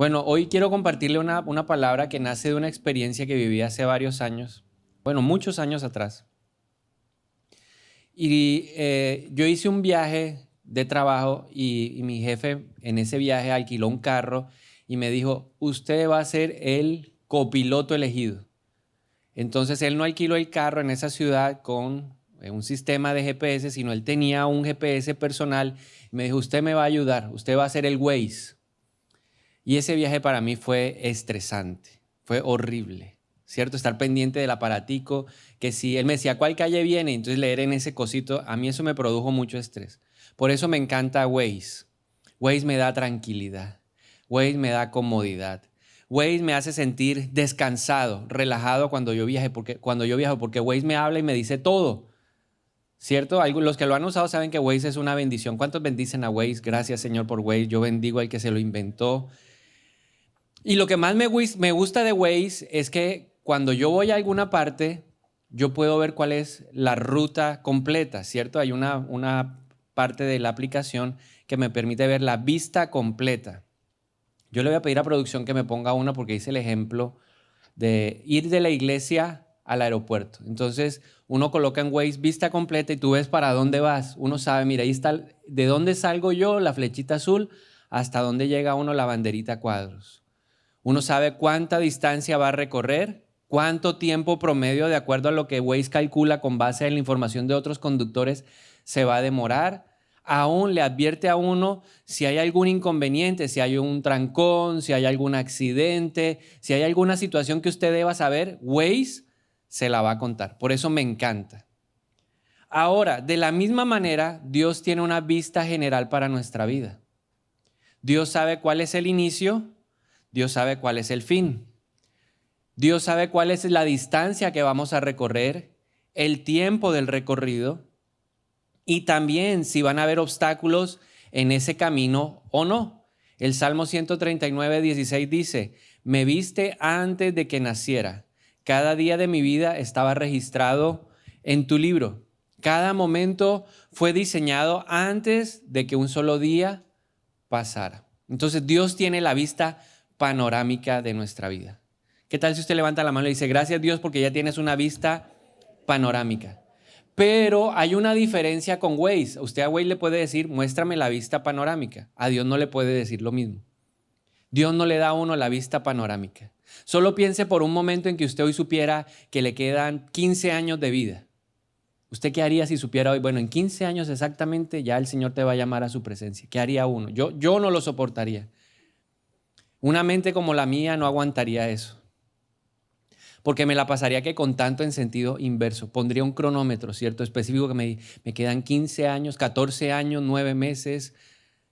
Bueno, hoy quiero compartirle una palabra que nace de una experiencia que viví hace varios años, bueno, muchos años atrás. Y yo hice un viaje de trabajo y mi jefe en ese viaje alquiló un carro y me dijo, usted va a ser el copiloto elegido. Entonces él no alquiló el carro en esa ciudad con un sistema de GPS, sino él tenía un GPS personal. Me dijo, usted me va a ayudar, usted va a ser el Waze. Y ese viaje para mí fue estresante, fue horrible, ¿cierto? Estar pendiente del aparatico, que si él me decía, ¿cuál calle viene? Entonces leer en ese cosito, a mí eso me produjo mucho estrés. Por eso me encanta Waze. Waze me da tranquilidad, Waze me da comodidad. Waze me hace sentir descansado, relajado cuando yo viajo, porque Waze me habla y me dice todo, ¿cierto? Los que lo han usado saben que Waze es una bendición. ¿Cuántos bendicen a Waze? Gracias, Señor, por Waze. Yo bendigo al que se lo inventó. Y lo que más me gusta de Waze es que cuando yo voy a alguna parte, yo puedo ver cuál es la ruta completa, ¿cierto? Hay una parte de la aplicación que me permite ver la vista completa. Yo le voy a pedir a producción que me ponga una porque hice el ejemplo de ir de la iglesia al aeropuerto. Entonces uno coloca en Waze vista completa y tú ves para dónde vas. Uno sabe, mira, ahí está, de dónde salgo yo, la flechita azul, hasta dónde llega uno, la banderita a cuadros. Uno sabe cuánta distancia va a recorrer, cuánto tiempo promedio, de acuerdo a lo que Waze calcula con base en la información de otros conductores, se va a demorar. Aún le advierte a uno si hay algún inconveniente, si hay un trancón, si hay algún accidente, si hay alguna situación que usted deba saber, Waze se la va a contar. Por eso me encanta. Ahora, de la misma manera, Dios tiene una vista general para nuestra vida. Dios sabe cuál es el inicio, Dios sabe cuál es el fin. Dios sabe cuál es la distancia que vamos a recorrer, el tiempo del recorrido y también si van a haber obstáculos en ese camino o no. El Salmo 139:16 dice, me viste antes de que naciera. Cada día de mi vida estaba registrado en tu libro. Cada momento fue diseñado antes de que un solo día pasara. Entonces Dios tiene la vista panorámica de nuestra vida. ¿Qué tal si usted levanta la mano y dice, gracias Dios porque ya tienes una vista panorámica? Pero hay una diferencia con Waze. Usted a Waze le puede decir, muéstrame la vista panorámica. A Dios no le puede decir lo mismo. Dios no le da a uno la vista panorámica. Solo piense por un momento en que usted hoy supiera que le quedan 15 años de vida. ¿Usted qué haría si supiera hoy? Bueno, en 15 años exactamente ya el Señor te va a llamar a su presencia. ¿Qué haría uno? Yo no lo soportaría. Una mente como la mía no aguantaría eso, porque me la pasaría que con tanto en sentido inverso. Pondría un cronómetro, ¿cierto? Específico que me quedan 15 años, 14 años, 9 meses,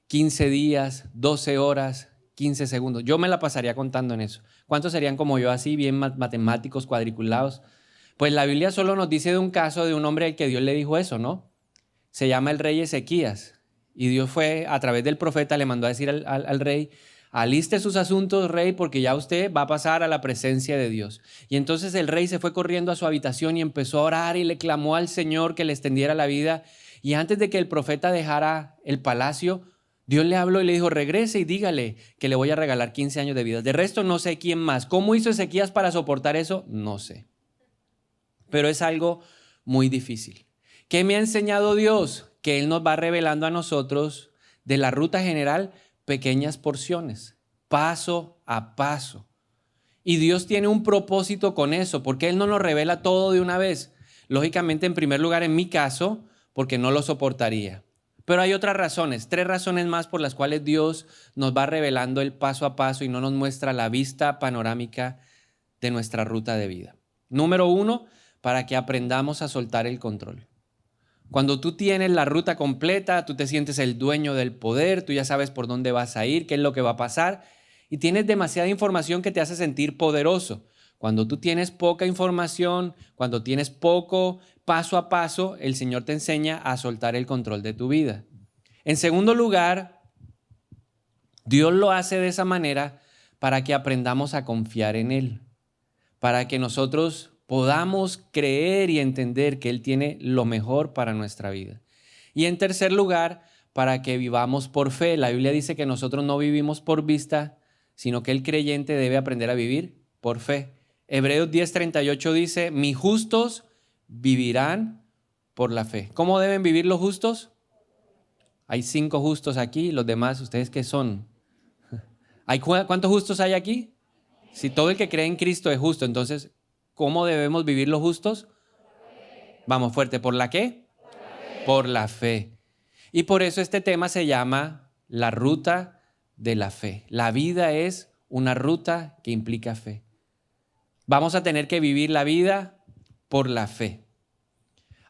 15 días, 12 horas, 15 segundos. Yo me la pasaría contando en eso. ¿Cuántos serían como yo así, bien matemáticos, cuadriculados? Pues la Biblia solo nos dice de un caso de un hombre al que Dios le dijo eso, ¿no? Se llama el rey Ezequías. Y Dios fue, a través del profeta, le mandó a decir al rey, aliste sus asuntos, rey, porque ya usted va a pasar a la presencia de Dios. Y entonces el rey se fue corriendo a su habitación y empezó a orar y le clamó al Señor que le extendiera la vida. Y antes de que el profeta dejara el palacio, Dios le habló y le dijo, regrese y dígale que le voy a regalar 15 años de vida. De resto no sé quién más. ¿Cómo hizo Ezequías para soportar eso? No sé. Pero es algo muy difícil. ¿Qué me ha enseñado Dios? Que Él nos va revelando a nosotros de la ruta general pequeñas porciones, paso a paso. Y Dios tiene un propósito con eso, porque Él no nos revela todo de una vez. Lógicamente, en primer lugar, en mi caso, porque no lo soportaría. Pero hay otras razones, 3 razones más por las cuales Dios nos va revelando el paso a paso y no nos muestra la vista panorámica de nuestra ruta de vida. Número 1, para que aprendamos a soltar el control. Cuando tú tienes la ruta completa, tú te sientes el dueño del poder, tú ya sabes por dónde vas a ir, qué es lo que va a pasar y tienes demasiada información que te hace sentir poderoso. Cuando tú tienes poca información, cuando tienes poco paso a paso, el Señor te enseña a soltar el control de tu vida. En segundo lugar, Dios lo hace de esa manera para que aprendamos a confiar en Él, para que nosotros podamos creer y entender que Él tiene lo mejor para nuestra vida. Y en tercer lugar, para que vivamos por fe. La Biblia dice que nosotros no vivimos por vista, sino que el creyente debe aprender a vivir por fe. Hebreos 10:38 dice, mis justos vivirán por la fe. ¿Cómo deben vivir los justos? Hay 5 justos aquí, los demás, ¿ustedes qué son? ¿Cuántos justos hay aquí? Si todo el que cree en Cristo es justo, entonces, ¿cómo debemos vivir los justos? Vamos fuerte, ¿por la qué? Por la fe. Y por eso este tema se llama la ruta de la fe. La vida es una ruta que implica fe. Vamos a tener que vivir la vida por la fe.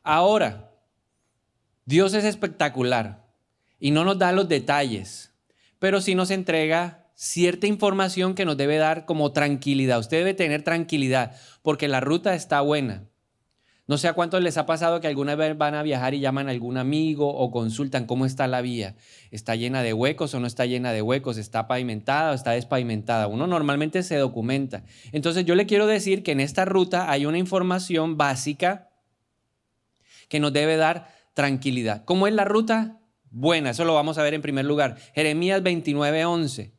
Ahora, Dios es espectacular y no nos da los detalles, pero sí nos entrega cierta información que nos debe dar como tranquilidad. Usted debe tener tranquilidad porque la ruta está buena. No sé a cuántos les ha pasado que alguna vez van a viajar y llaman a algún amigo o consultan cómo está la vía. ¿Está llena de huecos o no está llena de huecos? ¿Está pavimentada o está despavimentada? Uno normalmente se documenta. Entonces yo le quiero decir que en esta ruta hay una información básica que nos debe dar tranquilidad. ¿Cómo es la ruta? Buena, eso lo vamos a ver en primer lugar. Jeremías 29:11.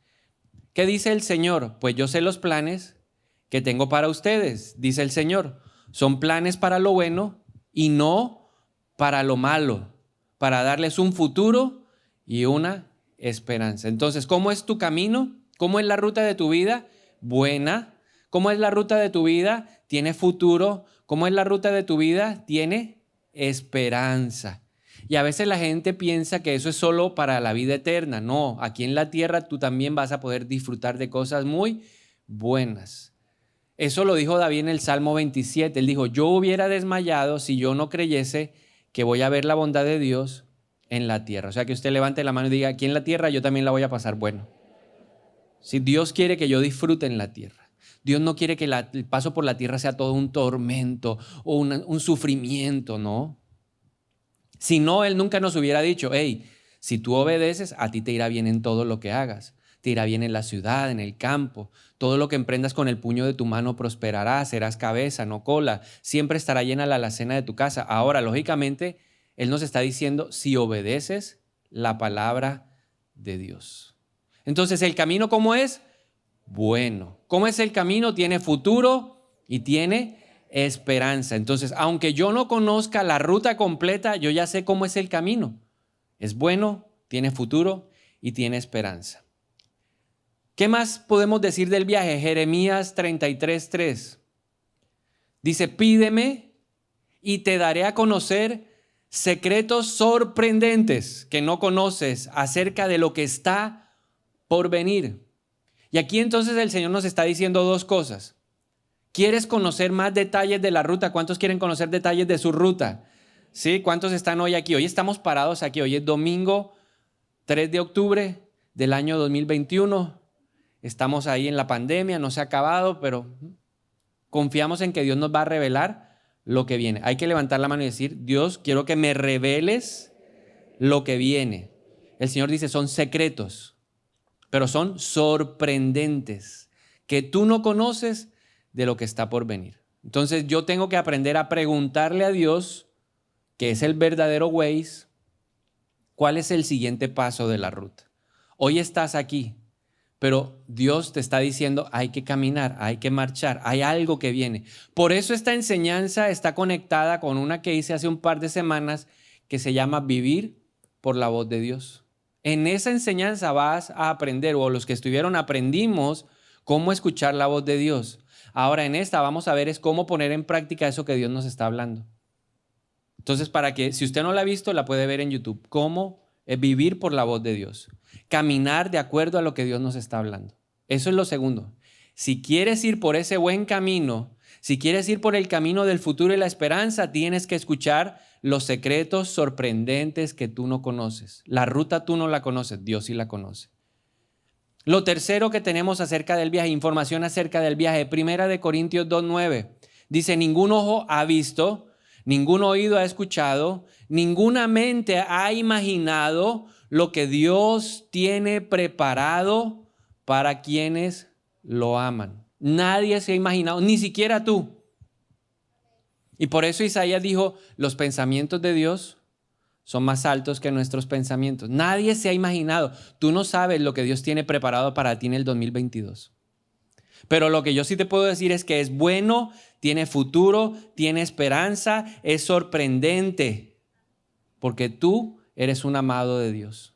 ¿Qué dice el Señor? Pues yo sé los planes que tengo para ustedes, dice el Señor. Son planes para lo bueno y no para lo malo, para darles un futuro y una esperanza. Entonces, ¿cómo es tu camino? ¿Cómo es la ruta de tu vida? Buena. ¿Cómo es la ruta de tu vida? Tiene futuro. ¿Cómo es la ruta de tu vida? Tiene esperanza. Y a veces la gente piensa que eso es solo para la vida eterna. No, aquí en la tierra tú también vas a poder disfrutar de cosas muy buenas. Eso lo dijo David en el Salmo 27. Él dijo, yo hubiera desmayado si yo no creyese que voy a ver la bondad de Dios en la tierra. O sea, que usted levante la mano y diga, aquí en la tierra yo también la voy a pasar bueno. Si Dios quiere que yo disfrute en la tierra. Dios no quiere que el paso por la tierra sea todo un tormento o un sufrimiento, ¿no? Si no, Él nunca nos hubiera dicho, hey, si tú obedeces, a ti te irá bien en todo lo que hagas. Te irá bien en la ciudad, en el campo. Todo lo que emprendas con el puño de tu mano prosperará. Serás cabeza, no cola. Siempre estará llena la alacena de tu casa. Ahora, lógicamente, Él nos está diciendo si obedeces la palabra de Dios. Entonces, ¿el camino cómo es? Bueno. ¿Cómo es el camino? Tiene futuro y tiene esperanza. Entonces, aunque yo no conozca la ruta completa, yo ya sé cómo es el camino. Es bueno, tiene futuro y tiene esperanza. ¿Qué más podemos decir del viaje? Jeremías 33:3. Dice, pídeme y te daré a conocer secretos sorprendentes que no conoces acerca de lo que está por venir. Y aquí entonces el Señor nos está diciendo 2 cosas. ¿Quieres conocer más detalles de la ruta? ¿Cuántos quieren conocer detalles de su ruta? ¿Sí? ¿Cuántos están hoy aquí? Hoy estamos parados aquí. Hoy es domingo 3 de octubre del año 2021. Estamos ahí en la pandemia, no se ha acabado, pero confiamos en que Dios nos va a revelar lo que viene. Hay que levantar la mano y decir, Dios, quiero que me reveles lo que viene. El Señor dice, son secretos, pero son sorprendentes, que tú no conoces de lo que está por venir. Entonces yo tengo que aprender a preguntarle a Dios, que es el verdadero Waze, cuál es el siguiente paso de la ruta. Hoy estás aquí, pero Dios te está diciendo, hay que caminar, hay que marchar, hay algo que viene. Por eso esta enseñanza está conectada con una que hice hace un par de semanas que se llama Vivir por la voz de Dios. En esa enseñanza vas a aprender, o los que estuvieron aprendimos cómo escuchar la voz de Dios. Ahora en esta vamos a ver es cómo poner en práctica eso que Dios nos está hablando. Entonces, para que, si usted no la ha visto, la puede ver en YouTube. Cómo vivir por la voz de Dios. Caminar de acuerdo a lo que Dios nos está hablando. Eso es lo segundo. Si quieres ir por ese buen camino, si quieres ir por el camino del futuro y la esperanza, tienes que escuchar los secretos sorprendentes que tú no conoces. La ruta tú no la conoces, Dios sí la conoce. Lo tercero que tenemos acerca del viaje, información acerca del viaje, 1 Corintios 2:9, dice, ningún ojo ha visto, ningún oído ha escuchado, ninguna mente ha imaginado lo que Dios tiene preparado para quienes lo aman. Nadie se ha imaginado, ni siquiera tú. Y por eso Isaías dijo, los pensamientos de Dios son más altos que nuestros pensamientos. Nadie se ha imaginado. Tú no sabes lo que Dios tiene preparado para ti en el 2022. Pero lo que yo sí te puedo decir es que es bueno, tiene futuro, tiene esperanza, es sorprendente. Porque tú eres un amado de Dios.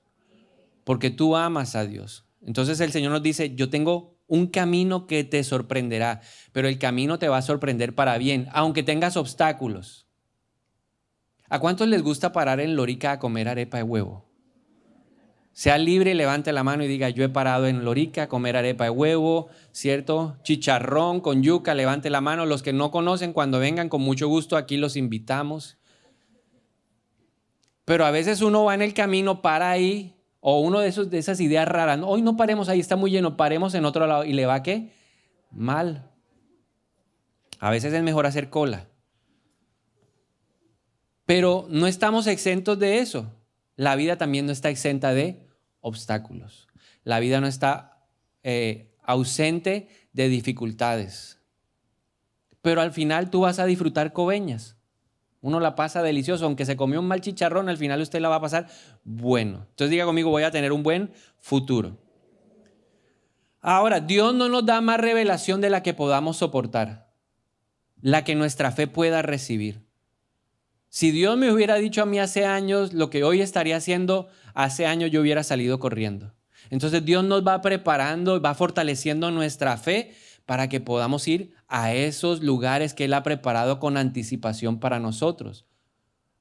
Porque tú amas a Dios. Entonces el Señor nos dice, yo tengo un camino que te sorprenderá, pero el camino te va a sorprender para bien, aunque tengas obstáculos. ¿A cuántos les gusta parar en Lorica a comer arepa de huevo? Sea libre, levante la mano y diga, yo he parado en Lorica a comer arepa de huevo, ¿cierto? Chicharrón con yuca, levante la mano. Los que no conocen, cuando vengan, con mucho gusto, aquí los invitamos. Pero a veces uno va en el camino, para ahí, o uno de esas ideas raras. Hoy no paremos ahí, está muy lleno, paremos en otro lado. ¿Y le va qué? Mal. A veces es mejor hacer cola. Pero no estamos exentos de eso. La vida también no está exenta de obstáculos. La vida no está ausente de dificultades. Pero al final tú vas a disfrutar cobeñas. Uno la pasa delicioso. Aunque se comió un mal chicharrón, al final usted la va a pasar bueno. Entonces diga conmigo, voy a tener un buen futuro. Ahora, Dios no nos da más revelación de la que podamos soportar, la que nuestra fe pueda recibir. Si Dios me hubiera dicho a mí hace años lo que hoy estaría haciendo, hace años yo hubiera salido corriendo. Entonces Dios nos va preparando, va fortaleciendo nuestra fe para que podamos ir a esos lugares que Él ha preparado con anticipación para nosotros.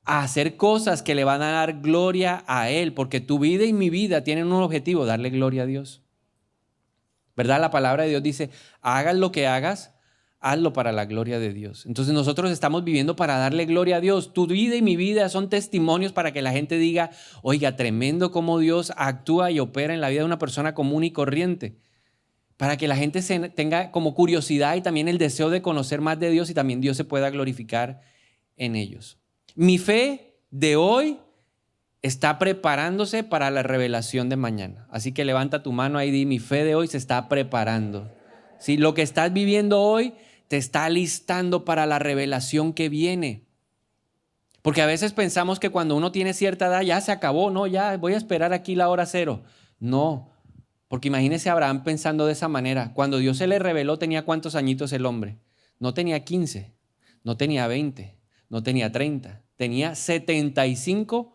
A hacer cosas que le van a dar gloria a Él, porque tu vida y mi vida tienen un objetivo, darle gloria a Dios. ¿Verdad? La palabra de Dios dice, hagas lo que hagas, hazlo para la gloria de Dios. Entonces nosotros estamos viviendo para darle gloria a Dios. Tu vida y mi vida son testimonios para que la gente diga, oiga, tremendo cómo Dios actúa y opera en la vida de una persona común y corriente. Para que la gente tenga como curiosidad y también el deseo de conocer más de Dios y también Dios se pueda glorificar en ellos. Mi fe de hoy está preparándose para la revelación de mañana. Así que levanta tu mano ahí y di, mi fe de hoy se está preparando. ¿Sí? Lo que estás viviendo hoy te está alistando para la revelación que viene. Porque a veces pensamos que cuando uno tiene cierta edad ya se acabó, no, ya voy a esperar aquí la hora cero. No, porque imagínese a Abraham pensando de esa manera. Cuando Dios se le reveló, ¿tenía cuántos añitos el hombre? No tenía 15, no tenía 20, no tenía 30, tenía 75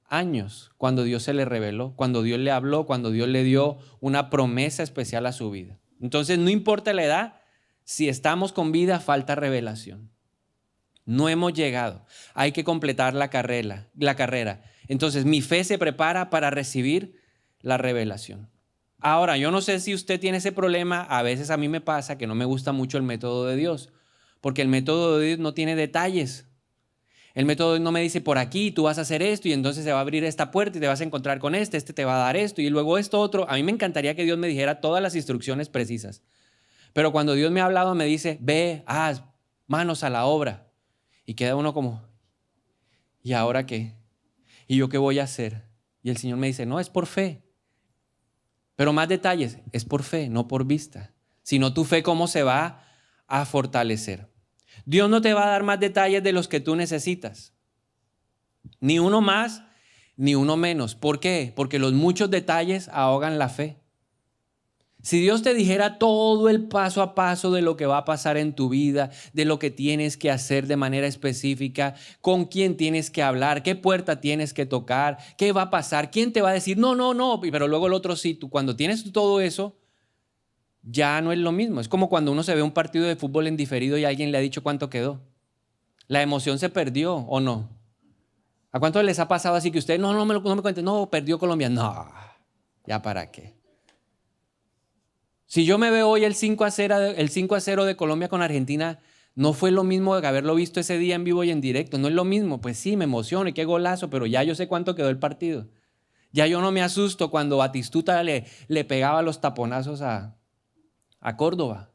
años cuando Dios se le reveló, cuando Dios le habló, cuando Dios le dio una promesa especial a su vida. Entonces, no importa la edad, si estamos con vida, falta revelación. No hemos llegado. Hay que completar la carrera. Entonces, mi fe se prepara para recibir la revelación. Ahora, yo no sé si usted tiene ese problema. A veces a mí me pasa que no me gusta mucho el método de Dios, porque el método de Dios no tiene detalles. El método no me dice, por aquí tú vas a hacer esto y entonces se va a abrir esta puerta y te vas a encontrar con este te va a dar esto y luego esto otro. A mí me encantaría que Dios me dijera todas las instrucciones precisas. Pero cuando Dios me ha hablado me dice, ve, haz, manos a la obra. Y queda uno como, ¿y ahora qué? ¿Y yo qué voy a hacer? Y el Señor me dice, no, es por fe. Pero más detalles, es por fe, no por vista. Sino tu fe, ¿cómo se va a fortalecer? Dios no te va a dar más detalles de los que tú necesitas. Ni uno más, ni uno menos. ¿Por qué? Porque los muchos detalles ahogan la fe. Si Dios te dijera todo el paso a paso de lo que va a pasar en tu vida, de lo que tienes que hacer de manera específica, con quién tienes que hablar, qué puerta tienes que tocar, qué va a pasar, quién te va a decir, no, pero luego el otro sí. Tú, cuando tienes todo eso, ya no es lo mismo. Es como cuando uno se ve un partido de fútbol en diferido y alguien le ha dicho cuánto quedó. La emoción se perdió, ¿o no? ¿A cuántos les ha pasado así que usted, no me cuente, no, perdió Colombia? No, ¿ya para qué? Si yo me veo hoy el 5-0 de Colombia con Argentina, no fue lo mismo de haberlo visto ese día en vivo y en directo. No es lo mismo. Pues sí, me emociono y qué golazo, pero ya yo sé cuánto quedó el partido. Ya yo no me asusto cuando Batistuta le pegaba los taponazos a Córdoba.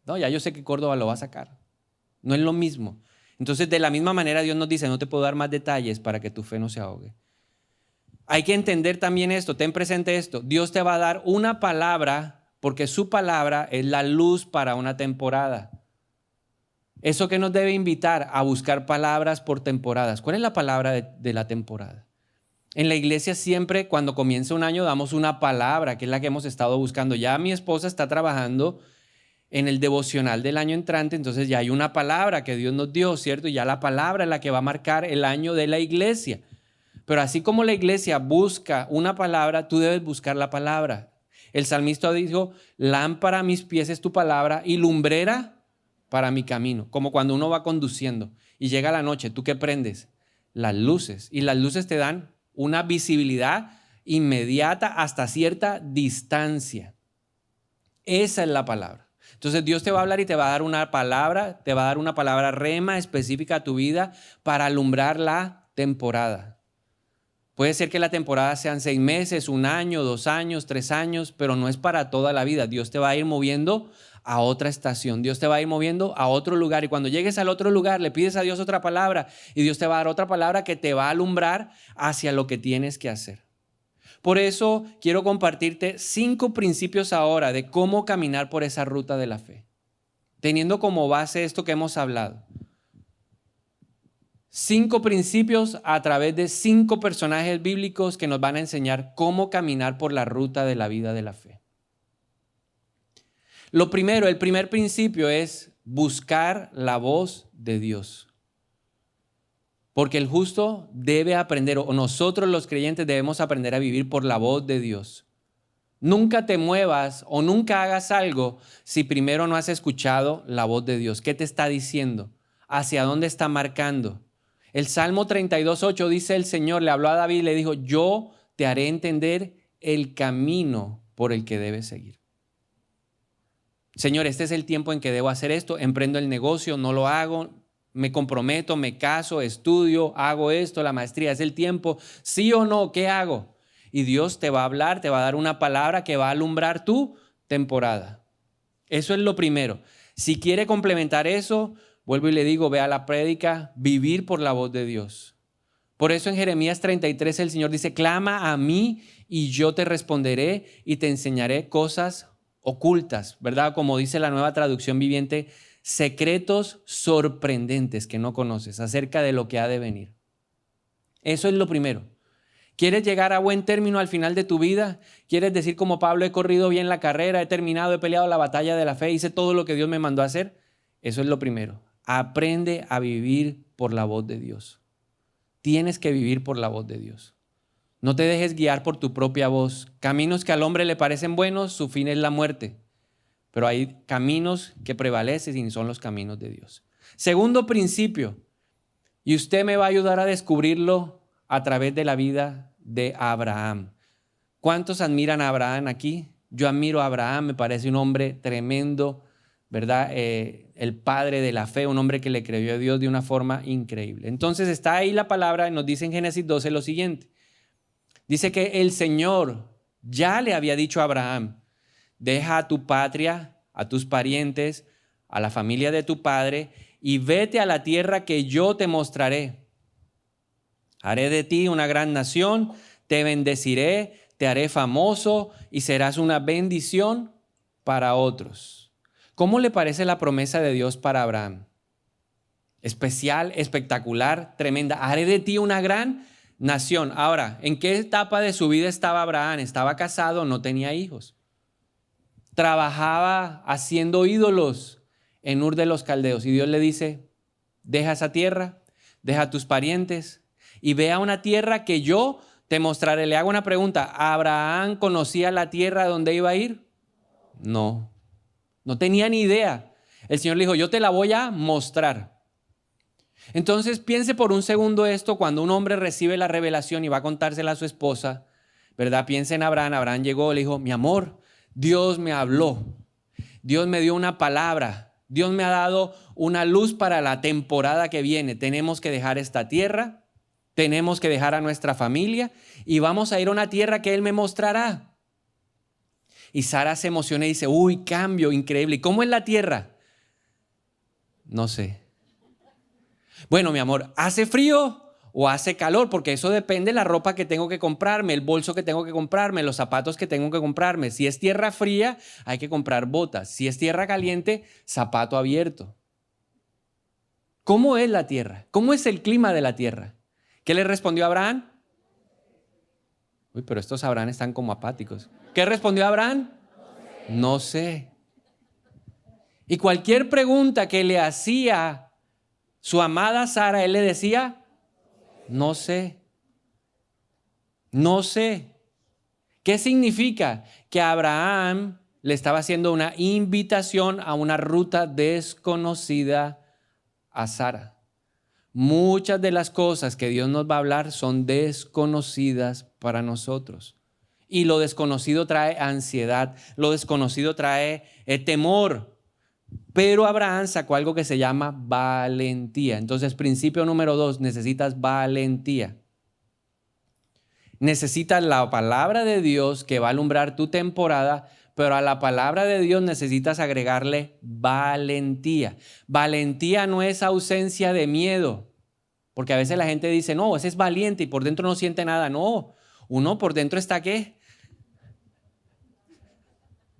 No, ya yo sé que Córdoba lo va a sacar. No es lo mismo. Entonces, de la misma manera, Dios nos dice, no te puedo dar más detalles para que tu fe no se ahogue. Hay que entender también esto, ten presente esto. Dios te va a dar una palabra porque su palabra es la luz para una temporada. Eso que nos debe invitar a buscar palabras por temporadas. ¿Cuál es la palabra de la temporada? En la iglesia siempre cuando comienza un año damos una palabra, que es la que hemos estado buscando. Ya mi esposa está trabajando en el devocional del año entrante, entonces ya hay una palabra que Dios nos dio, ¿cierto? Y ya la palabra es la que va a marcar el año de la iglesia. Pero así como la iglesia busca una palabra, tú debes buscar la palabra. El salmista dijo, lámpara a mis pies es tu palabra y lumbrera para mi camino. Como cuando uno va conduciendo y llega la noche, ¿tú qué prendes? Las luces. Y las luces te dan una visibilidad inmediata hasta cierta distancia. Esa es la palabra. Entonces Dios te va a hablar y te va a dar una palabra, te va a dar una palabra rema específica a tu vida para alumbrar la temporada. Puede ser que la temporada sean 6 meses, 1 año, 2 años, 3 años, pero no es para toda la vida. Dios te va a ir moviendo a otra estación. Dios te va a ir moviendo a otro lugar. Y cuando llegues al otro lugar, le pides a Dios otra palabra y Dios te va a dar otra palabra que te va a alumbrar hacia lo que tienes que hacer. Por eso quiero compartirte 5 principios ahora de cómo caminar por esa ruta de la fe, teniendo como base esto que hemos hablado. 5 principios a través de 5 personajes bíblicos que nos van a enseñar cómo caminar por la ruta de la vida de la fe. Lo primero, el primer principio es buscar la voz de Dios. Porque el justo debe aprender, o nosotros los creyentes debemos aprender a vivir por la voz de Dios. Nunca te muevas o nunca hagas algo si primero no has escuchado la voz de Dios. ¿Qué te está diciendo? ¿Hacia dónde está marcando? El Salmo 32:8 dice el Señor, le habló a David y le dijo, yo te haré entender el camino por el que debes seguir. Señor, este es el tiempo en que debo hacer esto, emprendo el negocio, no lo hago, me comprometo, me caso, estudio, hago esto, la maestría, es el tiempo, sí o no, ¿qué hago? Y Dios te va a hablar, te va a dar una palabra que va a alumbrar tu temporada. Eso es lo primero. Si quiere complementar eso, vuelvo y le digo, ve a la prédica, vivir por la voz de Dios. Por eso en Jeremías 33 el Señor dice, clama a mí y yo te responderé y te enseñaré cosas ocultas, ¿verdad? Como dice la Nueva Traducción Viviente, secretos sorprendentes que no conoces acerca de lo que ha de venir. Eso es lo primero. ¿Quieres llegar a buen término al final de tu vida? ¿Quieres decir como Pablo, he corrido bien la carrera, he terminado, he peleado la batalla de la fe, hice todo lo que Dios me mandó a hacer? Eso es lo primero. Aprende a vivir por la voz de Dios. Tienes que vivir por la voz de Dios. No te dejes guiar por tu propia voz. Caminos que al hombre le parecen buenos, su fin es la muerte. Pero hay caminos que prevalecen y son los caminos de Dios. Segundo principio, y usted me va a ayudar a descubrirlo a través de la vida de Abraham. ¿Cuántos admiran a Abraham aquí? Yo admiro a Abraham, me parece un hombre tremendo, ¿verdad? El padre de la fe, un hombre que le creyó a Dios de una forma increíble. Entonces está ahí la palabra, nos dice en Génesis 12 lo siguiente. Dice que el Señor ya le había dicho a Abraham, deja a tu patria, a tus parientes, a la familia de tu padre y vete a la tierra que yo te mostraré. Haré de ti una gran nación, te bendeciré, te haré famoso y serás una bendición para otros. ¿Cómo le parece la promesa de Dios para Abraham? Especial, espectacular, tremenda. Haré de ti una gran nación. Ahora, ¿en qué etapa de su vida estaba Abraham? Estaba casado, no tenía hijos. Trabajaba haciendo ídolos en Ur de los Caldeos. Y Dios le dice, deja esa tierra, deja a tus parientes y ve a una tierra que yo te mostraré. Le hago una pregunta, ¿Abraham conocía la tierra donde iba a ir? No, no tenía ni idea. El Señor le dijo, yo te la voy a mostrar. Entonces piense por un segundo esto, cuando un hombre recibe la revelación y va a contársela a su esposa, ¿verdad? Piensa en Abraham. Abraham llegó, le dijo, mi amor, Dios me habló, Dios me dio una palabra, Dios me ha dado una luz para la temporada que viene. Tenemos que dejar esta tierra, tenemos que dejar a nuestra familia y vamos a ir a una tierra que Él me mostrará. Y Sara se emociona y dice, uy, cambio increíble. ¿Y cómo es la tierra? No sé. Bueno, mi amor, ¿hace frío o hace calor? Porque eso depende de la ropa que tengo que comprarme, el bolso que tengo que comprarme, los zapatos que tengo que comprarme. Si es tierra fría, hay que comprar botas. Si es tierra caliente, zapato abierto. ¿Cómo es la tierra? ¿Cómo es el clima de la tierra? ¿Qué le respondió Abraham? Uy, pero estos Abraham están como apáticos. ¿Qué respondió Abraham? No sé. Y cualquier pregunta que le hacía su amada Sara, él le decía, no sé. No sé. ¿Qué significa? Que Abraham le estaba haciendo una invitación a una ruta desconocida a Sara. Muchas de las cosas que Dios nos va a hablar son desconocidas para nosotros. Y lo desconocido trae ansiedad, lo desconocido trae temor. Pero Abraham sacó algo que se llama valentía. Entonces, principio número 2, necesitas valentía. Necesitas la palabra de Dios que va a alumbrar tu temporada, pero a la palabra de Dios necesitas agregarle valentía. Valentía no es ausencia de miedo, porque a veces la gente dice, no, ese es valiente y por dentro no siente nada. No, uno por dentro está ¿qué?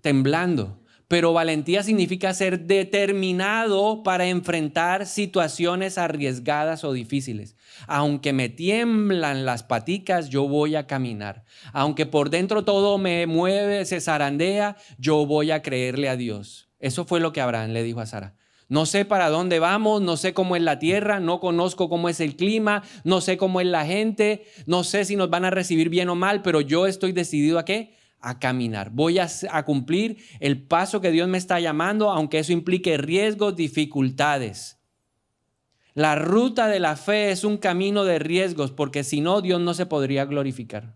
Temblando. Pero valentía significa ser determinado para enfrentar situaciones arriesgadas o difíciles. Aunque me tiemblan las paticas, yo voy a caminar. Aunque por dentro todo me mueve, se zarandea, yo voy a creerle a Dios. Eso fue lo que Abraham le dijo a Sara. No sé para dónde vamos, no sé cómo es la tierra, no conozco cómo es el clima, no sé cómo es la gente, no sé si nos van a recibir bien o mal, pero yo estoy decidido ¿a qué? A caminar. Voy a cumplir el paso que Dios me está llamando, aunque eso implique riesgos, dificultades. La ruta de la fe es un camino de riesgos, porque si no, Dios no se podría glorificar.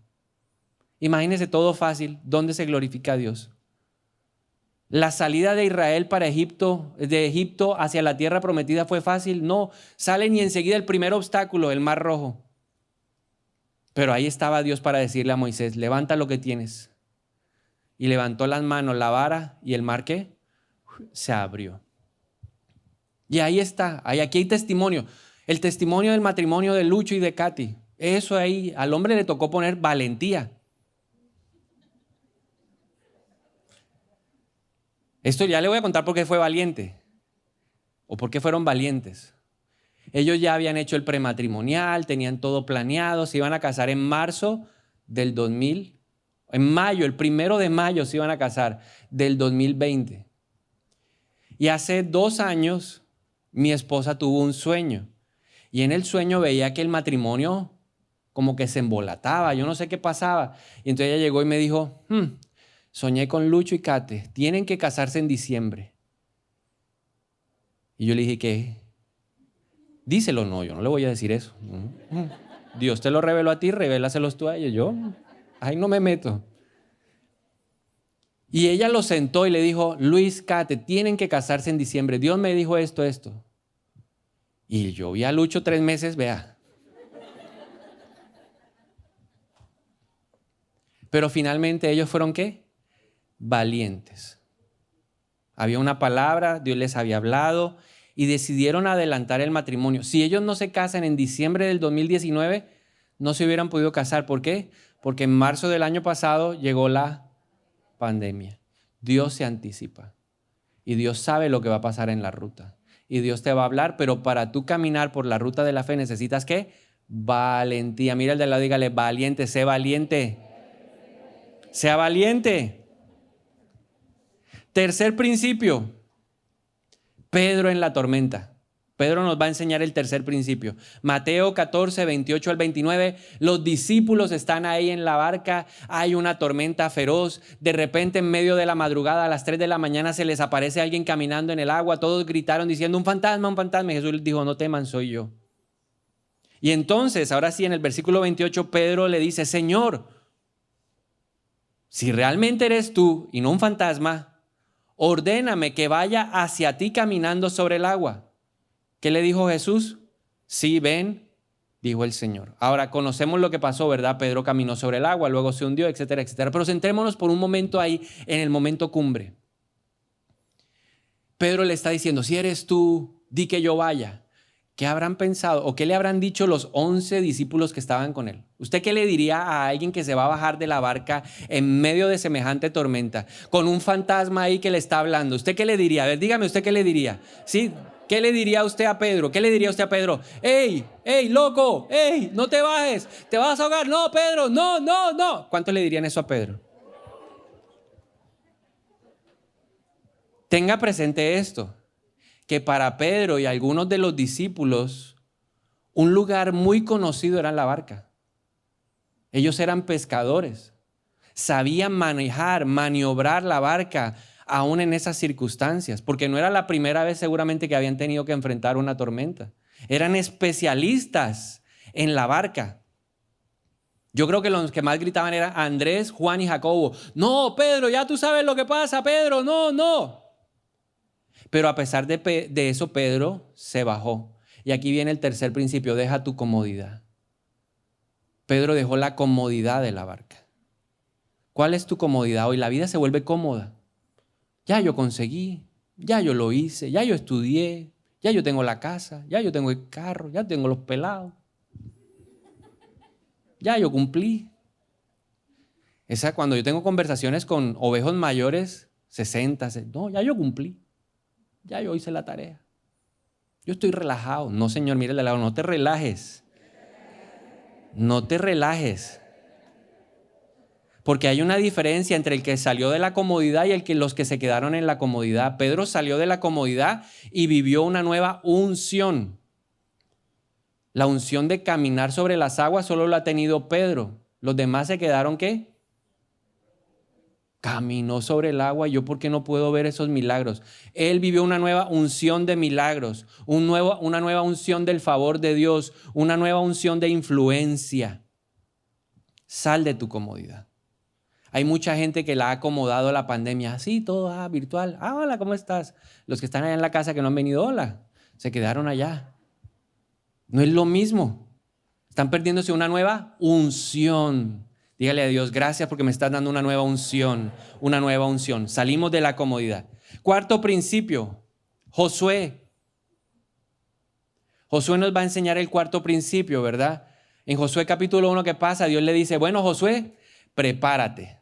Imagínese todo fácil, ¿dónde se glorifica a Dios? La salida de Israel para Egipto, de Egipto hacia la tierra prometida fue fácil. No, salen y enseguida el primer obstáculo, el Mar Rojo. Pero ahí estaba Dios para decirle a Moisés, levanta lo que tienes. Y levantó las manos, la vara, y el mar ¿qué? Se abrió. Y ahí está, aquí hay testimonio. El testimonio del matrimonio de Lucho y de Katy. Eso ahí, al hombre le tocó poner valentía. Esto ya le voy a contar por qué fue valiente. O por qué fueron valientes. Ellos ya habían hecho el prematrimonial, tenían todo planeado, se iban a casar en marzo del 2000. En mayo, el 1 de mayo se iban a casar del 2020. Y hace 2 años mi esposa tuvo un sueño. Y en el sueño veía que el matrimonio como que se embolataba, yo no sé qué pasaba. Y entonces ella llegó y me dijo, soñé con Lucho y Kate, tienen que casarse en diciembre. Y yo le dije, ¿qué? Díselo, no, yo no le voy a decir eso. Dios te lo reveló a ti, revélaselos tú a ellos. Yo ahí no me meto. Y ella lo sentó y le dijo, Luis, Kate, tienen que casarse en diciembre. Dios me dijo esto. Y yo vi a Lucho 3 meses, vea. Pero finalmente ellos fueron ¿qué? Valientes. Había una palabra, Dios les había hablado y decidieron adelantar el matrimonio. Si ellos no se casan en diciembre del 2019, no se hubieran podido casar. ¿Por qué? Porque en marzo del año pasado llegó la pandemia. Dios se anticipa y Dios sabe lo que va a pasar en la ruta y Dios te va a hablar, pero para tú caminar por la ruta de la fe necesitas ¿qué? Valentía. Mira el de al lado, dígale, valiente, sé valiente. Sea valiente. Tercer principio, Pedro en la tormenta. Pedro nos va a enseñar el tercer principio. Mateo 14, 28 al 29. Los discípulos están ahí en la barca. Hay una tormenta feroz. De repente, en medio de la madrugada, a las 3 de la mañana, se les aparece alguien caminando en el agua. Todos gritaron diciendo, un fantasma, un fantasma. Y Jesús les dijo, no teman, soy yo. Y entonces, ahora sí, en el versículo 28, Pedro le dice, Señor, si realmente eres tú y no un fantasma, ordéname que vaya hacia ti caminando sobre el agua. ¿Qué le dijo Jesús? Sí, ven, dijo el Señor. Ahora conocemos lo que pasó, ¿verdad? Pedro caminó sobre el agua, luego se hundió, etcétera, etcétera. Pero centrémonos por un momento ahí, en el momento cumbre. Pedro le está diciendo, si eres tú, di que yo vaya. ¿Qué habrán pensado o qué le habrán dicho los 11 discípulos que estaban con él? ¿Usted qué le diría a alguien que se va a bajar de la barca en medio de semejante tormenta, con un fantasma ahí que le está hablando? ¿Usted qué le diría? A ver, dígame, ¿usted qué le diría? ¿Sí? ¿Qué le diría usted a Pedro? ¿Qué le diría usted a Pedro? ¡Ey, ey, loco! ¡Ey, no te bajes! ¡Te vas a ahogar! ¡No, Pedro! ¡No, no, no! ¿Cuántos le dirían eso a Pedro? Tenga presente esto, que para Pedro y algunos de los discípulos, un lugar muy conocido era la barca. Ellos eran pescadores, sabían manejar, maniobrar la barca aún en esas circunstancias, porque no era la primera vez seguramente que habían tenido que enfrentar una tormenta. Eran especialistas en la barca. Yo creo que los que más gritaban eran Andrés, Juan y Jacobo. No, Pedro, ya tú sabes lo que pasa, Pedro, no, no. Pero a pesar de eso, Pedro se bajó. Y aquí viene el tercer principio, deja tu comodidad. Pedro dejó la comodidad de la barca. ¿Cuál es tu comodidad hoy? La vida se vuelve cómoda. Ya yo conseguí, ya yo lo hice, ya yo estudié, ya yo tengo la casa, ya yo tengo el carro, ya tengo los pelados. Ya yo cumplí. Cuando yo tengo conversaciones con ovejos mayores, 60, no, ya yo cumplí. Ya yo hice la tarea. Yo estoy relajado. No, señor, mire de lado, no te relajes. No te relajes. Porque hay una diferencia entre el que salió de la comodidad y los que se quedaron en la comodidad. Pedro salió de la comodidad y vivió una nueva unción. La unción de caminar sobre las aguas solo la ha tenido Pedro. Los demás se quedaron, ¿qué? Caminó sobre el agua. ¿Yo por qué no puedo ver esos milagros? Él vivió una nueva unción de milagros, una nueva unción del favor de Dios, una nueva unción de influencia. Sal de tu comodidad. Hay mucha gente que la ha acomodado la pandemia. Así, todo virtual. Hola, ¿cómo estás? Los que están allá en la casa que no han venido, hola. Se quedaron allá. No es lo mismo. Están perdiéndose una nueva unción. Dígale a Dios, gracias porque me estás dando una nueva unción. Una nueva unción. Salimos de la comodidad. Cuarto principio, Josué. Josué nos va a enseñar el cuarto principio, ¿verdad? En Josué capítulo 1, ¿qué pasa? Dios le dice, bueno, Josué, prepárate.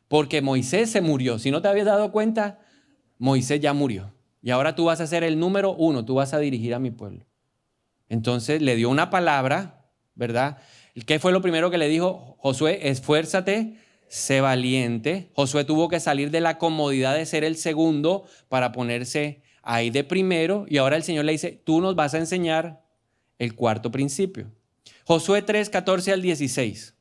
Porque Moisés se murió. Si no te habías dado cuenta, Moisés ya murió. Y ahora tú vas a ser el número 1, tú vas a dirigir a mi pueblo. Entonces le dio una palabra, ¿verdad? ¿Qué fue lo primero que le dijo? Josué, esfuérzate, sé valiente. Josué tuvo que salir de la comodidad de ser el segundo para ponerse ahí de primero. Y ahora el Señor le dice, tú nos vas a enseñar el cuarto principio. Josué 3, 14 al 16.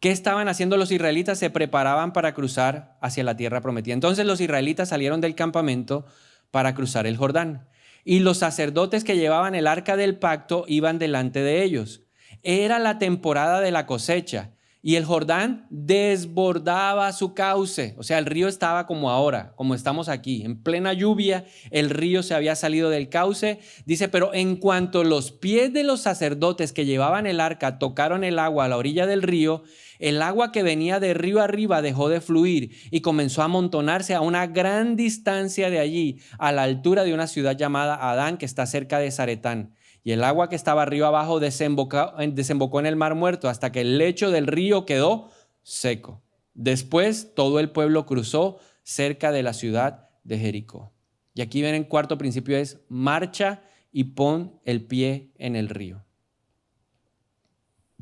¿Qué estaban haciendo los israelitas? Se preparaban para cruzar hacia la tierra prometida. Entonces los israelitas salieron del campamento para cruzar el Jordán. Y los sacerdotes que llevaban el arca del pacto iban delante de ellos. Era la temporada de la cosecha y el Jordán desbordaba su cauce. O sea, el río estaba como ahora, como estamos aquí. En plena lluvia, el río se había salido del cauce. Dice, pero en cuanto los pies de los sacerdotes que llevaban el arca tocaron el agua a la orilla del río, el agua que venía de río arriba dejó de fluir y comenzó a amontonarse a una gran distancia de allí, a la altura de una ciudad llamada Adán, que está cerca de Zaretán. Y el agua que estaba río abajo desembocó en el mar muerto hasta que el lecho del río quedó seco. Después todo el pueblo cruzó cerca de la ciudad de Jericó. Y aquí ven el cuarto principio es marcha y pon el pie en el río.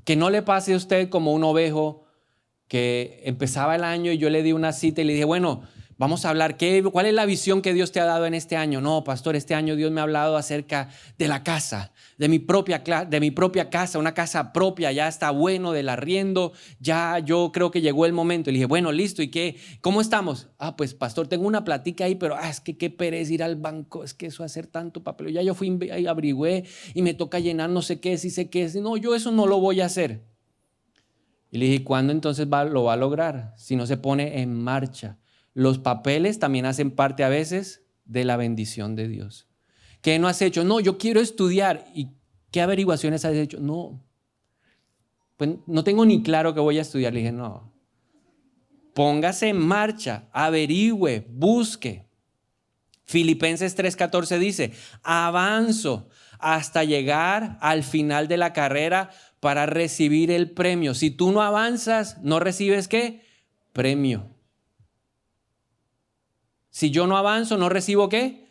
Que no le pase a usted como un ovejo que empezaba el año y yo le di una cita y le dije, bueno, vamos a hablar, ¿cuál es la visión que Dios te ha dado en este año? No, pastor, este año Dios me ha hablado acerca de la casa, de mi propia casa, una casa propia, ya está bueno del arriendo, ya yo creo que llegó el momento. Y le dije, bueno, listo, ¿y qué? ¿Cómo estamos? Pues pastor, tengo una platica ahí, pero es que qué pereza ir al banco, es que eso hacer tanto papel. Ya yo fui y averigüé y me toca llenar no sé qué, si sé qué, no, yo eso no lo voy a hacer. Y le dije, ¿cuándo entonces lo va a lograr? Si no se pone en marcha. Los papeles también hacen parte a veces de la bendición de Dios. ¿Qué no has hecho? No, yo quiero estudiar. ¿Y qué averiguaciones has hecho? No, pues no tengo ni claro que voy a estudiar. Le dije, no, póngase en marcha, averigüe, busque. Filipenses 3:14 dice, avanzo hasta llegar al final de la carrera para recibir el premio. Si tú no avanzas, no recibes ¿qué? Premio. Si yo no avanzo, no recibo ¿qué?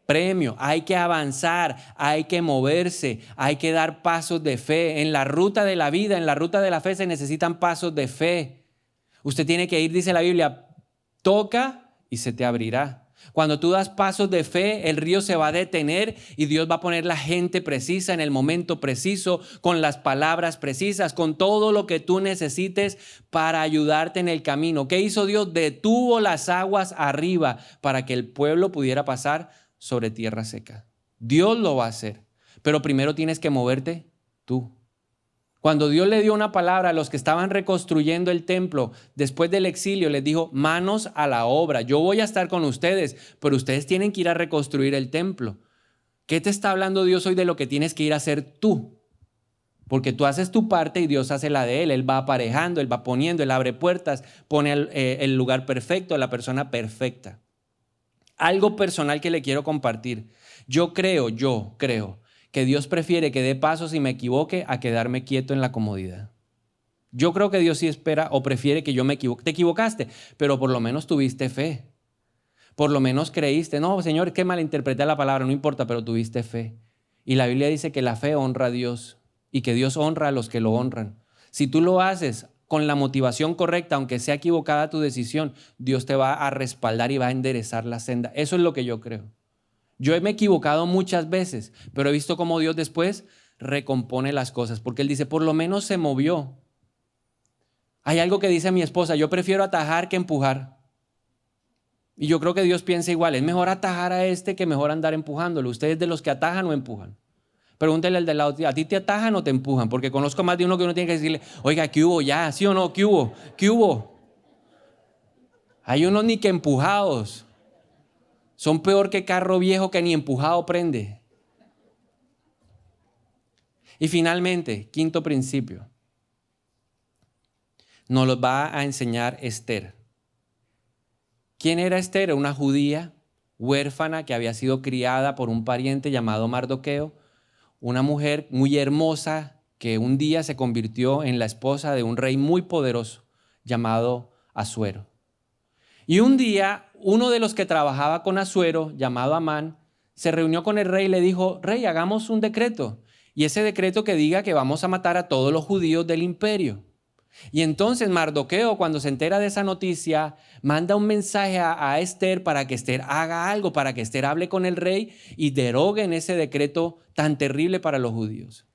Premio. Hay que avanzar, hay que moverse, hay que dar pasos de fe. En la ruta de la vida, en la ruta de la fe se necesitan pasos de fe. Usted tiene que ir, dice la Biblia, toca y se te abrirá. Cuando tú das pasos de fe, el río se va a detener y Dios va a poner la gente precisa en el momento preciso, con las palabras precisas, con todo lo que tú necesites para ayudarte en el camino. ¿Qué hizo Dios? Detuvo las aguas arriba para que el pueblo pudiera pasar sobre tierra seca. Dios lo va a hacer, pero primero tienes que moverte tú. Cuando Dios le dio una palabra a los que estaban reconstruyendo el templo después del exilio, les dijo, manos a la obra, yo voy a estar con ustedes, pero ustedes tienen que ir a reconstruir el templo. ¿Qué te está hablando Dios hoy de lo que tienes que ir a hacer tú? Porque tú haces tu parte y Dios hace la de Él. Él va aparejando, Él va poniendo, Él abre puertas, pone el lugar perfecto, la persona perfecta. Algo personal que le quiero compartir. Yo creo que Dios prefiere que dé pasos y me equivoque a quedarme quieto en la comodidad. Yo creo que Dios sí espera o prefiere que yo me equivoque. Te equivocaste, pero por lo menos tuviste fe. Por lo menos creíste. No, Señor, que malinterpreté la palabra, no importa, pero tuviste fe. Y la Biblia dice que la fe honra a Dios y que Dios honra a los que lo honran. Si tú lo haces con la motivación correcta, aunque sea equivocada tu decisión, Dios te va a respaldar y va a enderezar la senda. Eso es lo que yo creo. Yo me he equivocado muchas veces, pero he visto cómo Dios después recompone las cosas, porque Él dice, por lo menos se movió. Hay algo que dice mi esposa, yo prefiero atajar que empujar. Y yo creo que Dios piensa igual, es mejor atajar a este que mejor andar empujándolo. ¿Ustedes de los que atajan o empujan? Pregúntele al de lado, ¿a ti te atajan o te empujan? Porque conozco más de uno que uno tiene que decirle, oiga, ¿qué hubo ya? ¿Sí o no? ¿Qué hubo? ¿Qué hubo? Hay unos ni que empujados. Son peor que carro viejo que ni empujado prende. Y finalmente, quinto principio, nos lo va a enseñar Esther. ¿Quién era Esther? Una judía huérfana que había sido criada por un pariente llamado Mardoqueo, una mujer muy hermosa que un día se convirtió en la esposa de un rey muy poderoso llamado Asuero. Y un día, uno de los que trabajaba con Asuero, llamado Amán, se reunió con el rey y le dijo, rey, hagamos un decreto. Y ese decreto que diga que vamos a matar a todos los judíos del imperio. Y entonces Mardoqueo, cuando se entera de esa noticia, manda un mensaje a Esther para que Esther haga algo, para que Esther hable con el rey y deroguen ese decreto tan terrible para los judíos.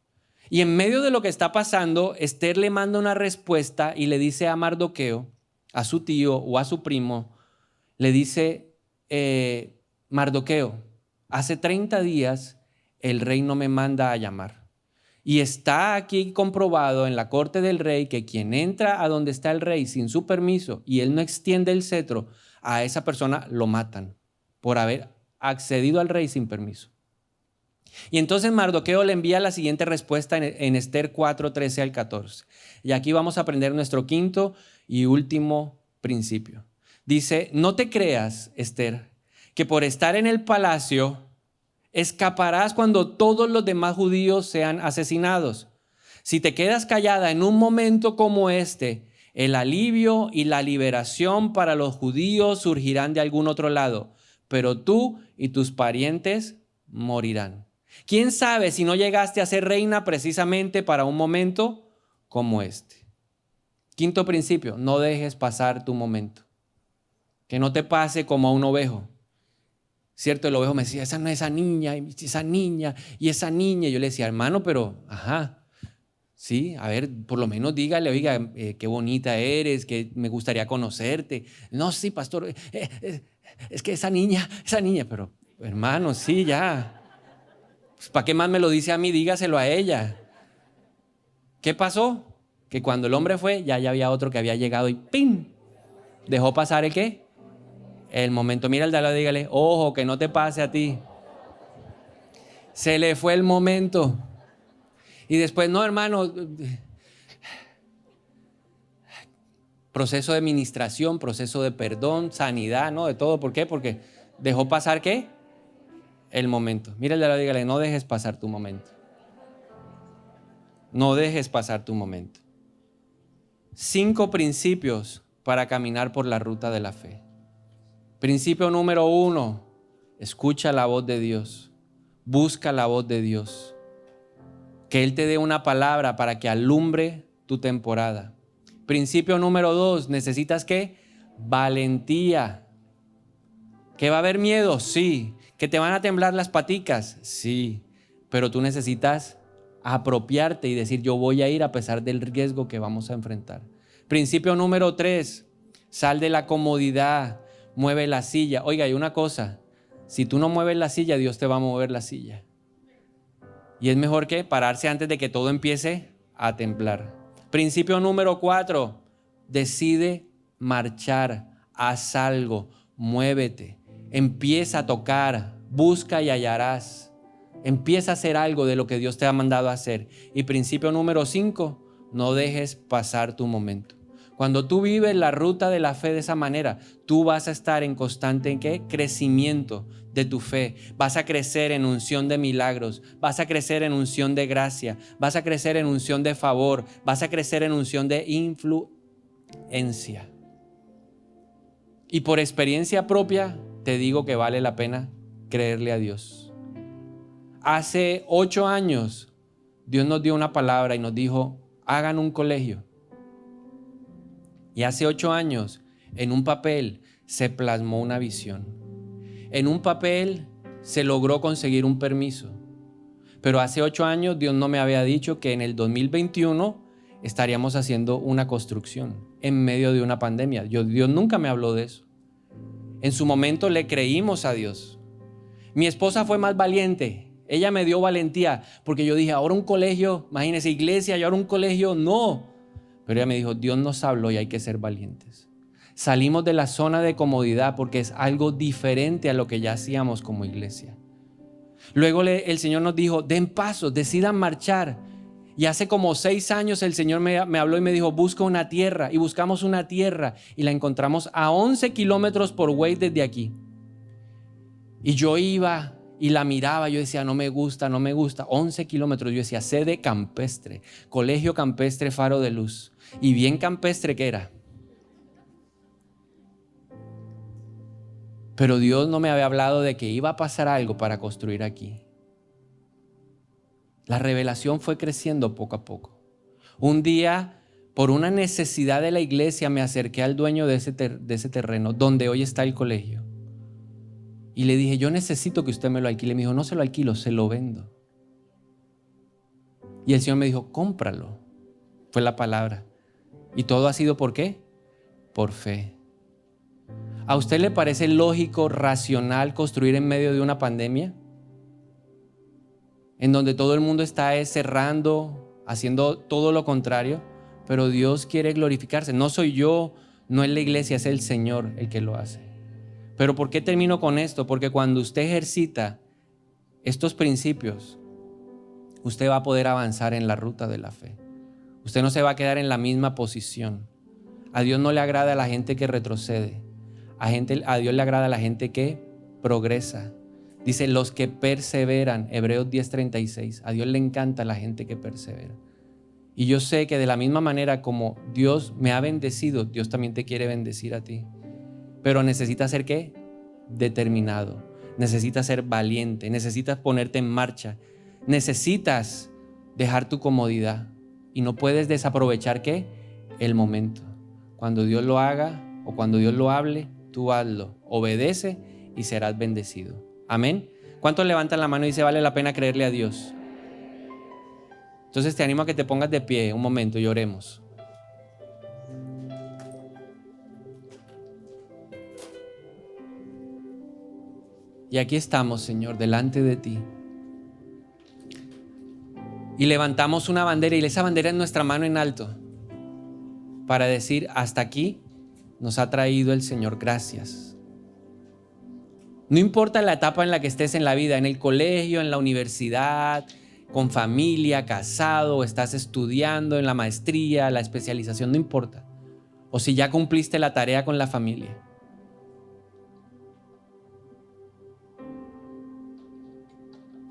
Y en medio de lo que está pasando, Esther le manda una respuesta y le dice a Mardoqueo, a su tío o a su primo, le dice, Mardoqueo, hace 30 días el rey no me manda a llamar. Y está aquí comprobado en la corte del rey que quien entra a donde está el rey sin su permiso y él no extiende el cetro, a esa persona lo matan por haber accedido al rey sin permiso. Y entonces Mardoqueo le envía la siguiente respuesta en Esther 4, 13 al 14. Y aquí vamos a aprender nuestro quinto y último principio. Dice, no te creas, Esther, que por estar en el palacio escaparás cuando todos los demás judíos sean asesinados. Si te quedas callada en un momento como este, el alivio y la liberación para los judíos surgirán de algún otro lado, pero tú y tus parientes morirán. ¿Quién sabe si no llegaste a ser reina precisamente para un momento como este? Quinto principio, no dejes pasar tu momento. Que no te pase como a un ovejo. ¿Cierto? El ovejo me decía, esa no es esa niña, y esa niña, y esa niña. Y yo le decía, hermano, pero, sí, a ver, por lo menos dígale, oiga, qué bonita eres, que me gustaría conocerte. No, sí, pastor, es que esa niña, pero, hermano, sí, ya. Pues, ¿para qué más me lo dice a mí? Dígaselo a ella. ¿Qué pasó? Que cuando el hombre fue, ya había otro que había llegado y ¡pim! Dejó pasar ¿el qué? El momento. Mira el de al lado, dígale, ojo, que no te pase a ti. Se le fue el momento. Y después, no, hermano, proceso de administración, proceso de perdón, sanidad, ¿no? De todo. ¿Por qué? Porque dejó pasar ¿qué? El momento. Mira el de al lado, dígale, no dejes pasar tu momento. No dejes pasar tu momento. 5 principios para caminar por la ruta de la fe. Principio número 1, escucha la voz de Dios. Busca la voz de Dios. Que Él te dé una palabra para que alumbre tu temporada. Principio número 2, necesitas ¿qué? Valentía. ¿Que va a haber miedo? Sí. ¿Que te van a temblar las paticas? Sí. Pero tú necesitas apropiarte y decir, yo voy a ir a pesar del riesgo que vamos a enfrentar. Principio número 3, sal de la comodidad, mueve la silla. Oiga, hay una cosa, si tú no mueves la silla, Dios te va a mover la silla. Y es mejor que pararse antes de que todo empiece a temblar. Principio número 4, decide marchar, haz algo, muévete, empieza a tocar, busca y hallarás. Empieza a hacer algo de lo que Dios te ha mandado a hacer. Y principio número 5, no dejes pasar tu momento. Cuando tú vives la ruta de la fe de esa manera, tú vas a estar en constante ¿en qué? Crecimiento de tu fe. Vas a crecer en unción de milagros, vas a crecer en unción de gracia, vas a crecer en unción de favor, vas a crecer en unción de influencia. Y por experiencia propia te digo que vale la pena creerle a Dios. Hace 8 años Dios nos dio una palabra y nos dijo, hagan un colegio. Y hace 8 años en un papel se plasmó una visión. En un papel se logró conseguir un permiso. Pero hace 8 años Dios no me había dicho que en el 2021 estaríamos haciendo una construcción en medio de una pandemia. Dios nunca me habló de eso. En su momento le creímos a Dios. Mi esposa fue más valiente. Ella me dio valentía porque yo dije, ahora un colegio, imagínense, iglesia, y ahora un colegio, no. Pero ella me dijo, Dios nos habló y hay que ser valientes. Salimos de la zona de comodidad porque es algo diferente a lo que ya hacíamos como iglesia. Luego el Señor nos dijo, den pasos, decidan marchar. Y hace como 6 años el Señor me habló y me dijo, busca una tierra. Y buscamos una tierra y la encontramos a 11 kilómetros por Waze desde aquí. Y yo iba y la miraba, yo decía, no me gusta. 11 kilómetros, yo decía, sede campestre, colegio campestre Faro de Luz. Y bien campestre que era. Pero Dios no me había hablado de que iba a pasar algo para construir aquí. La revelación fue creciendo poco a poco. Un día, por una necesidad de la iglesia, me acerqué al dueño de ese terreno, donde hoy está el colegio. Y le dije, yo necesito que usted me lo alquile. Me dijo, no se lo alquilo, se lo vendo. Y el Señor me dijo, cómpralo. Fue la palabra. ¿Y todo ha sido por qué? Por fe. ¿A usted le parece lógico, racional construir en medio de una pandemia? En donde todo el mundo está cerrando, haciendo todo lo contrario, pero Dios quiere glorificarse. No soy yo, no es la iglesia, es el Señor el que lo hace. Pero ¿por qué termino con esto? Porque cuando usted ejercita estos principios, usted va a poder avanzar en la ruta de la fe. Usted no se va a quedar en la misma posición. A Dios no le agrada a la gente que retrocede. A Dios le agrada a la gente que progresa. Dice, los que perseveran, Hebreos 10:36. A Dios le encanta la gente que persevera. Y yo sé que de la misma manera como Dios me ha bendecido, Dios también te quiere bendecir a ti. Pero necesitas ser ¿qué? Determinado. Necesitas ser valiente. Necesitas ponerte en marcha. Necesitas dejar tu comodidad. Y no puedes desaprovechar ¿qué? El momento. Cuando Dios lo haga o cuando Dios lo hable, tú hazlo. Obedece y serás bendecido. Amén. ¿Cuántos levantan la mano y dice vale la pena creerle a Dios? Entonces te animo a que te pongas de pie un momento y oremos. Y aquí estamos, Señor, delante de ti. Y levantamos una bandera y esa bandera es nuestra mano en alto para decir hasta aquí nos ha traído el Señor. Gracias. No importa la etapa en la que estés en la vida, en el colegio, en la universidad, con familia, casado, estás estudiando en la maestría, la especialización, no importa. O si ya cumpliste la tarea con la familia.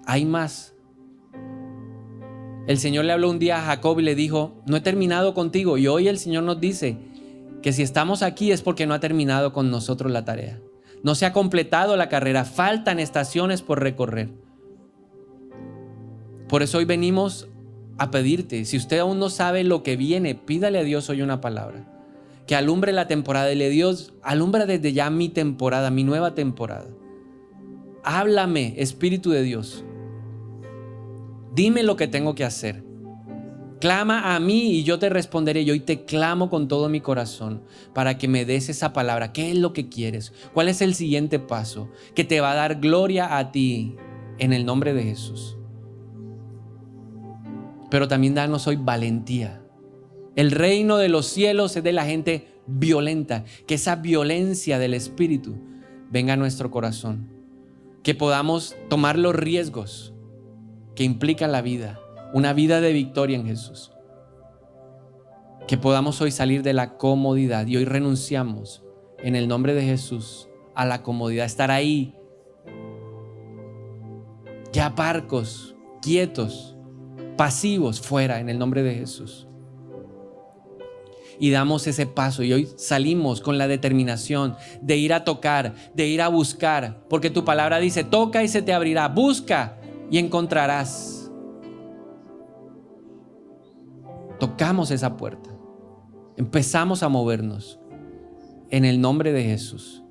Hay más. El Señor le habló un día a Jacob y le dijo, no he terminado contigo. Y hoy el Señor nos dice que si estamos aquí es porque no ha terminado con nosotros la tarea. No se ha completado la carrera, faltan estaciones por recorrer. Por eso hoy venimos a pedirte, si usted aún no sabe lo que viene, pídale a Dios hoy una palabra. Que alumbre la temporada. Dile, Dios, alumbra desde ya mi temporada, mi nueva temporada. Háblame, Espíritu de Dios. Dime lo que tengo que hacer. Clama a mí y yo te responderé. Yo hoy te clamo con todo mi corazón para que me des esa palabra. ¿Qué es lo que quieres? ¿Cuál es el siguiente paso que te va a dar gloria a ti en el nombre de Jesús? Pero también danos hoy valentía. El reino de los cielos es de la gente violenta. Que esa violencia del Espíritu venga a nuestro corazón. Que podamos tomar los riesgos que implica la vida. Una vida de victoria en Jesús. Que podamos hoy salir de la comodidad. Y hoy renunciamos en el nombre de Jesús a la comodidad. Estar ahí ya parcos, quietos, pasivos, fuera en el nombre de Jesús. Y damos ese paso y hoy salimos con la determinación de ir a tocar, de ir a buscar, porque tu palabra dice, toca y se te abrirá, busca y encontrarás. Tocamos esa puerta, empezamos a movernos en el nombre de Jesús.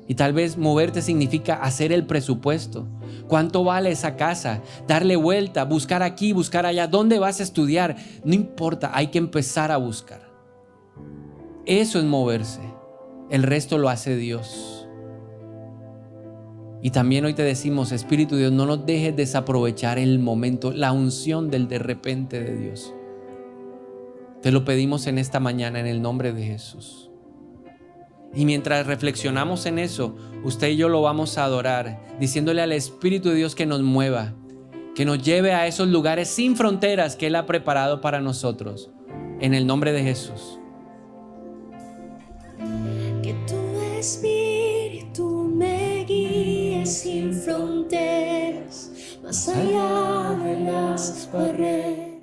Y tal vez moverte significa hacer el presupuesto. ¿Cuánto vale esa casa? Darle vuelta, buscar aquí, buscar allá. ¿Dónde vas a estudiar? No importa, hay que empezar a buscar. Eso es moverse. El resto lo hace Dios. Y también hoy te decimos, Espíritu de Dios, no nos dejes desaprovechar el momento, la unción del de repente de Dios. Te lo pedimos en esta mañana en el nombre de Jesús. Y mientras reflexionamos en eso, usted y yo lo vamos a adorar, diciéndole al Espíritu de Dios que nos mueva, que nos lleve a esos lugares sin fronteras que Él ha preparado para nosotros. En el nombre de Jesús. Que tu Espíritu me guíe sin fronteras, más allá de las barreras.